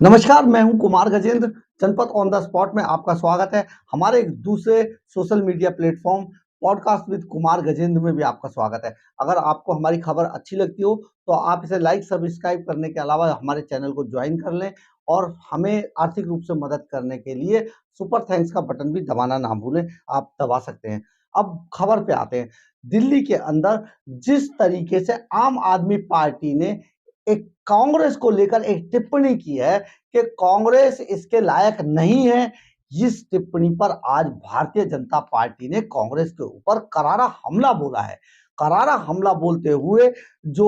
नमस्कार, मैं हूं कुमार गजेंद्र। जनपद ऑन द स्पॉट में आपका स्वागत है। हमारे एक दूसरे social media platform podcast with Kumar Gajendra में भी आपका स्वागत है। अगर आपको हमारी खबर अच्छी लगती हो तो आप इसे लाइक सब्सक्राइब करने के अलावा हमारे चैनल को ज्वाइन कर लें और हमें आर्थिक रूप से मदद करने के लिए सुपर थैंक्स का बटन भी दबाना ना भूलें, आप दबा सकते हैं। अब खबर पे आते हैं। दिल्ली के अंदर जिस तरीके से आम आदमी पार्टी ने एक कांग्रेस को लेकर एक टिप्पणी की है कि कांग्रेस इसके लायक नहीं है। इस टिप्पणी पर आज भारतीय जनता पार्टी ने कांग्रेस के ऊपर करारा हमला बोला है। करारा हमला बोलते हुए जो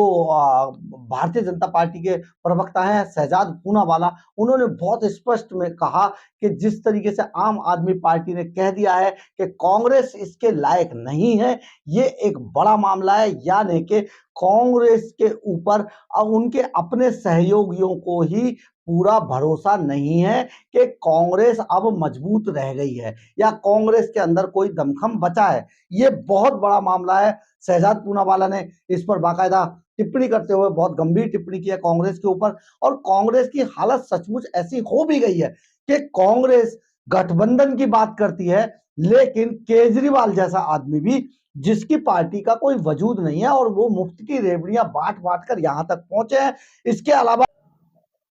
भारतीय जनता पार्टी के प्रवक्ता हैं शहजाद पूनावाला, उन्होंने बहुत स्पष्ट में कहा कि जिस तरीके से आम आदमी पार्टी ने कह दिया है कि कांग्रेस इसके लायक नहीं है, ये एक बड़ा मामला है। यानी कि कांग्रेस के ऊपर उनके अपने सहयोगियों को ही पूरा भरोसा नहीं है कि कांग्रेस अब मजबूत रह गई है या कांग्रेस के अंदर कोई दमखम बचा है। ये बहुत बड़ा मामला है। शहजाद पूनावाला ने इस पर बाकायदा टिप्पणी करते हुए बहुत गंभीर टिप्पणी की है कांग्रेस के ऊपर। और कांग्रेस की हालत सचमुच ऐसी हो भी गई है कि कांग्रेस गठबंधन की बात करती है, लेकिन केजरीवाल जैसा आदमी भी, जिसकी पार्टी का कोई वजूद नहीं है और वो मुफ्त की रेवड़ियां बांट बांट कर यहां तक पहुंचे हैं, इसके अलावा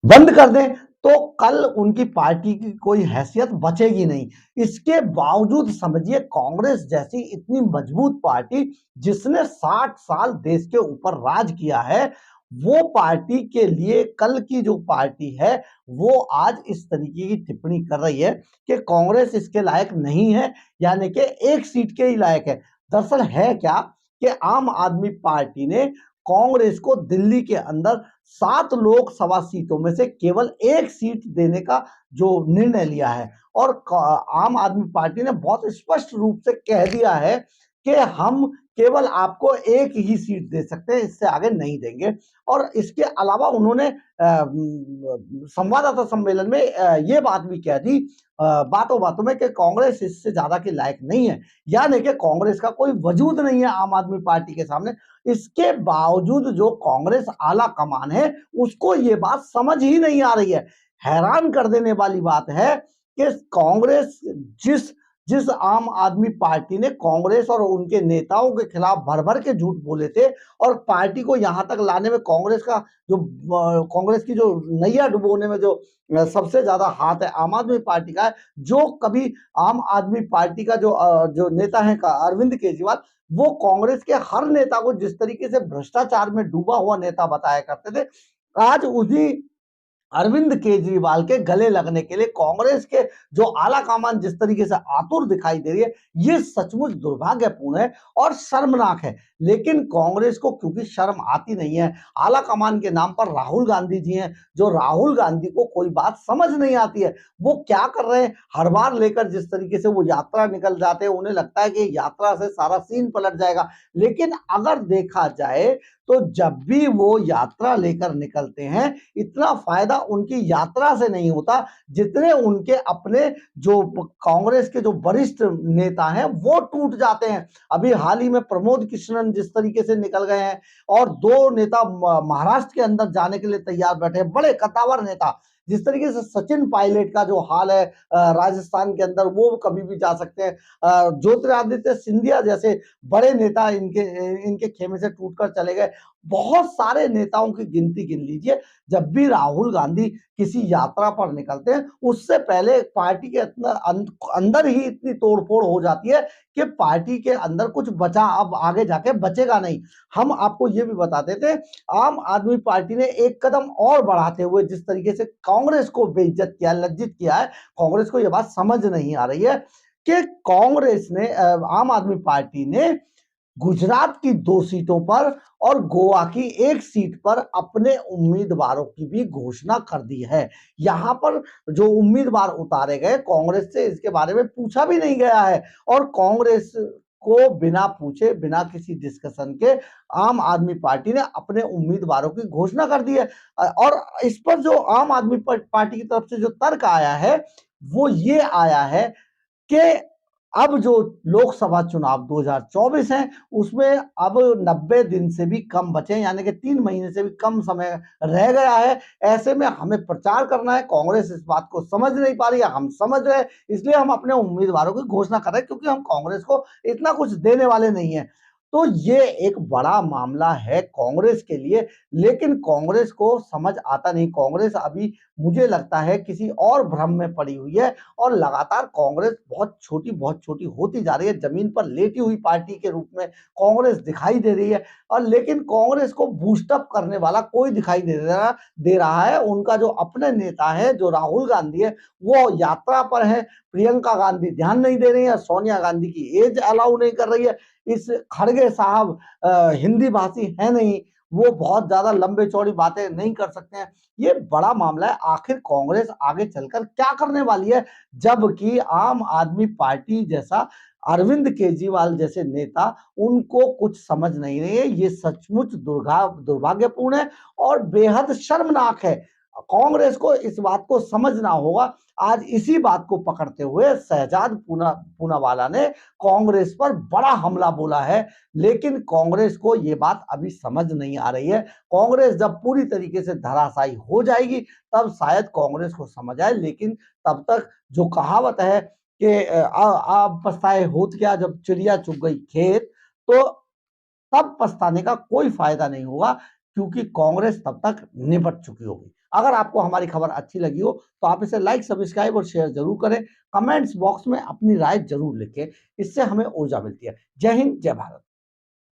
बंद कर दें तो कल उनकी पार्टी की कोई हैसियत बचेगी नहीं। इसके बावजूद समझिए कांग्रेस जैसी इतनी मजबूत पार्टी जिसने 60 साल देश के ऊपर राज किया है, वो पार्टी के लिए कल की जो पार्टी है वो आज इस तरीके की टिप्पणी कर रही है कि कांग्रेस इसके लायक नहीं है, यानी कि एक सीट के ही लायक है। दरअसल है क्या कि आम आदमी पार्टी ने कांग्रेस को दिल्ली के अंदर 7 लोकसभा सीटों में से केवल एक सीट देने का जो निर्णय लिया है और आम आदमी पार्टी ने बहुत स्पष्ट रूप से कह दिया है कि हम केवल आपको एक ही सीट दे सकते हैं, इससे आगे नहीं देंगे। और इसके अलावा उन्होंने संवाददाता सम्मेलन में ये बात भी कह दी बातों बातों में कि कांग्रेस इससे ज्यादा के लायक नहीं है, यानी कि कांग्रेस का कोई वजूद नहीं है आम आदमी पार्टी के सामने। इसके बावजूद जो कांग्रेस आला कमान है उसको ये बात समझ ही नहीं आ रही है। हैरान कर देने वाली बात है कि कांग्रेस जिस जिस आम आदमी पार्टी ने कांग्रेस और उनके नेताओं के खिलाफ भर भर के झूठ बोले थे और पार्टी को यहां तक लाने में कांग्रेस का जो कांग्रेस की जो नैया डुबोने में जो सबसे ज्यादा हाथ है आम आदमी पार्टी का है। जो कभी आम आदमी पार्टी का जो नेता है का अरविंद केजरीवाल, वो कांग्रेस के हर नेता को जिस तरीके से भ्रष्टाचार में डूबा हुआ नेता बताया करते थे, आज उन्हीं अरविंद केजरीवाल के गले लगने के लिए कांग्रेस के जो आला कमान जिस तरीके से आतुर दिखाई दे रही है, ये सचमुच दुर्भाग्यपूर्ण है और शर्मनाक है। लेकिन कांग्रेस को क्योंकि शर्म आती नहीं है, आला कमान के नाम पर राहुल गांधी जी हैं, जो राहुल गांधी को कोई बात समझ नहीं आती है। वो क्या कर रहे हैं, हर बार लेकर जिस तरीके से वो यात्रा निकल जाते हैं, उन्हें लगता है कि यात्रा से सारा सीन पलट जाएगा। लेकिन अगर देखा जाए तो जब भी वो यात्रा लेकर निकलते हैं, इतना फायदा उनकी यात्रा से नहीं होता जितने उनके अपने जो कांग्रेस के जो वरिष्ठ नेता हैं वो टूट जाते हैं। अभी हाल ही में प्रमोद कृष्णन जिस तरीके से निकल गए हैं और दो नेता महाराष्ट्र के अंदर जाने के लिए तैयार बैठे हैं, बड़े कद्दावर नेता। जिस तरीके से सचिन पायलट का जो हाल है राजस्थान के अंदर, वो कभी भी जा सकते हैं। ज्योतिरादित्य सिंधिया जैसे बड़े नेता इनके इनके खेमे से टूटकर चले गए। बहुत सारे नेताओं की गिनती गिन लीजिए। जब भी राहुल गांधी किसी यात्रा पर निकलते हैं, उससे पहले पार्टी के अंदर ही इतनी तोड़फोड़ हो जाती है कि पार्टी के अंदर कुछ बचा अब आगे जाके बचेगा नहीं। हम आपको ये भी बता देते हैं, आम आदमी पार्टी ने एक कदम और बढ़ाते हुए जिस तरीके से कांग्रेस को बेइज्जत किया, लज्जित किया है, कांग्रेस को यह बात समझ नहीं आ रही है कि कांग्रेस ने आम आदमी पार्टी ने गुजरात की 2 सीटों पर और गोवा की 1 सीट पर अपने उम्मीदवारों की भी घोषणा कर दी है। यहां पर जो उम्मीदवार उतारे गए, कांग्रेस से इसके बारे में पूछा भी नहीं गया है और कांग्रेस को बिना पूछे, बिना किसी डिस्कशन के आम आदमी पार्टी ने अपने उम्मीदवारों की घोषणा कर दी है। और इस पर जो आम आदमी पार्टी की तरफ से जो तर्क आया है, वो ये आया है कि अब जो लोकसभा चुनाव 2024 हैं, उसमें अब 90 दिन से भी कम बचे हैं, यानी कि 3 महीने से भी कम समय रह गया है। ऐसे में हमें प्रचार करना है, कांग्रेस इस बात को समझ नहीं पा रही है, हम समझ रहे हैं, इसलिए हम अपने उम्मीदवारों की घोषणा कर रहे हैं, क्योंकि हम कांग्रेस को इतना कुछ देने वाले नहीं हैं। तो ये एक बड़ा मामला है कांग्रेस के लिए, लेकिन कांग्रेस को समझ आता नहीं। कांग्रेस अभी मुझे लगता है किसी और भ्रम में पड़ी हुई है, और लगातार कांग्रेस बहुत छोटी होती जा रही है। जमीन पर लेटी हुई पार्टी के रूप में कांग्रेस दिखाई दे रही है, और लेकिन कांग्रेस को बूस्ट अप करने वाला कोई दिखाई दे रहा है। उनका जो अपने नेता है, जो राहुल गांधी है, वो यात्रा पर है। प्रियंका गांधी ध्यान नहीं दे रही है, सोनिया गांधी की एज अलाउ नहीं कर रही है। इस खड़गे साहब हिंदी भाषी है नहीं, वो बहुत ज्यादा लंबे चौड़ी बातें नहीं कर सकते हैं। ये बड़ा मामला है, आखिर कांग्रेस आगे चलकर क्या करने वाली है, जबकि आम आदमी पार्टी जैसा, अरविंद केजरीवाल जैसे नेता, उनको कुछ समझ नहीं रहे हैं। ये सचमुच दुर्भाग्यपूर्ण है और बेहद शर्मनाक है। कांग्रेस को इस बात को समझना होगा। आज इसी बात को पकड़ते हुए शहजाद पूनावाला ने कांग्रेस पर बड़ा हमला बोला है, लेकिन कांग्रेस को ये बात अभी समझ नहीं आ रही है। कांग्रेस जब पूरी तरीके से धराशायी हो जाएगी, तब शायद कांग्रेस को समझ आए, लेकिन तब तक जो कहावत है कि आप पछताए होत क्या, जब चिड़िया चुग गई खेत, तो तब पछताने का कोई फायदा नहीं होगा, क्योंकि कांग्रेस तब तक निपट चुकी होगी। अगर आपको हमारी खबर अच्छी लगी हो, तो आप इसे लाइक, सब्सक्राइब और शेयर जरूर करें। कमेंट्स बॉक्स में अपनी राय जरूर लिखें, इससे हमें ऊर्जा मिलती है। जय हिंद, जय भारत।